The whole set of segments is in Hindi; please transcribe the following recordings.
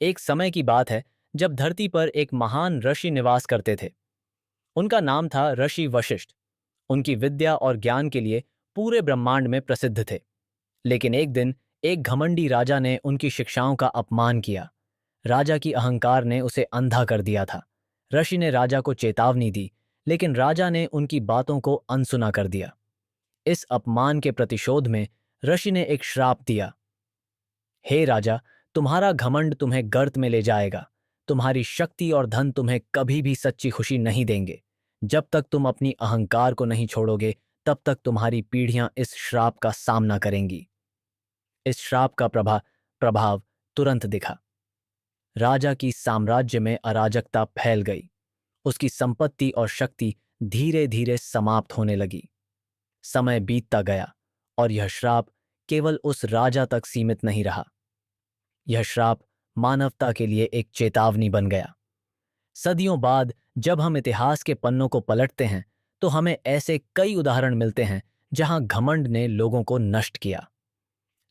एक समय की बात है जब धरती पर एक महान ऋषि निवास करते थे। उनका नाम था ऋषि वशिष्ठ। उनकी विद्या और ज्ञान के लिए पूरे ब्रह्मांड में प्रसिद्ध थे। लेकिन एक दिन एक घमंडी राजा ने उनकी शिक्षाओं का अपमान किया। राजा की अहंकार ने उसे अंधा कर दिया था। ऋषि ने राजा को चेतावनी दी, लेकिन राजा ने उनकी बातों को अनसुना कर दिया। इस अपमान के प्रतिशोध में ऋषि ने एक श्राप दिया। हे राजा, तुम्हारा घमंड तुम्हें गर्त में ले जाएगा। तुम्हारी शक्ति और धन तुम्हें कभी भी सच्ची खुशी नहीं देंगे। जब तक तुम अपनी अहंकार को नहीं छोड़ोगे, तब तक तुम्हारी पीढ़ियां इस श्राप का सामना करेंगी। इस श्राप का प्रभाव तुरंत दिखा। राजा की साम्राज्य में अराजकता फैल गई। उसकी संपत्ति और शक्ति धीरे धीरे समाप्त होने लगी। समय बीतता गया और यह श्राप केवल उस राजा तक सीमित नहीं रहा। यह श्राप मानवता के लिए एक चेतावनी बन गया। सदियों बाद जब हम इतिहास के पन्नों को पलटते हैं, तो हमें ऐसे कई उदाहरण मिलते हैं जहां घमंड ने लोगों को नष्ट किया।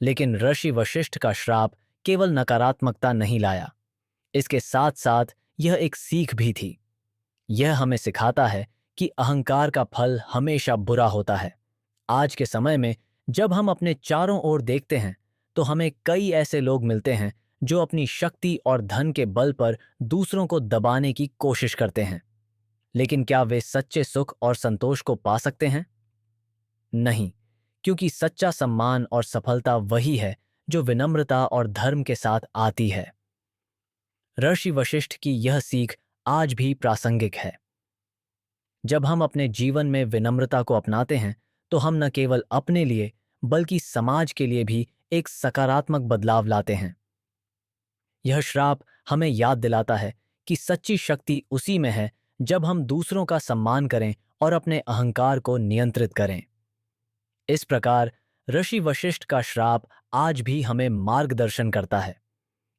लेकिन ऋषि वशिष्ठ का श्राप केवल नकारात्मकता नहीं लाया, इसके साथ साथ यह एक सीख भी थी। यह हमें सिखाता है कि अहंकार का फल हमेशा बुरा होता है। आज के समय में जब हम अपने चारों ओर देखते हैं, तो हमें कई ऐसे लोग मिलते हैं जो अपनी शक्ति और धन के बल पर दूसरों को दबाने की कोशिश करते हैं। लेकिन क्या वे सच्चे सुख और संतोष को पा सकते हैं? नहीं, क्योंकि सच्चा सम्मान और सफलता वही है जो विनम्रता और धर्म के साथ आती है। ऋषि वशिष्ठ की यह सीख आज भी प्रासंगिक है। जब हम अपने जीवन में विनम्रता को अपनाते हैं, तो हम न केवल अपने लिए बल्कि समाज के लिए भी एक सकारात्मक बदलाव लाते हैं। यह श्राप हमें याद दिलाता है कि सच्ची शक्ति उसी में है जब हम दूसरों का सम्मान करें और अपने अहंकार को नियंत्रित करें। इस प्रकार ऋषि वशिष्ठ का श्राप आज भी हमें मार्गदर्शन करता है।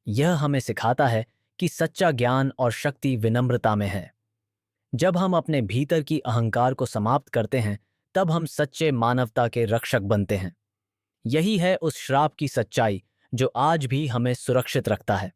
यह हमें सिखाता है कि सच्चा ज्ञान और शक्ति विनम्रता में है। जब हम अपने भीतर की अहंकार को समाप्त करते हैं, तब हम सच्चे मानवता के रक्षक बनते हैं। यही है उस श्राप की सच्चाई जो आज भी हमें सुरक्षित रखता है।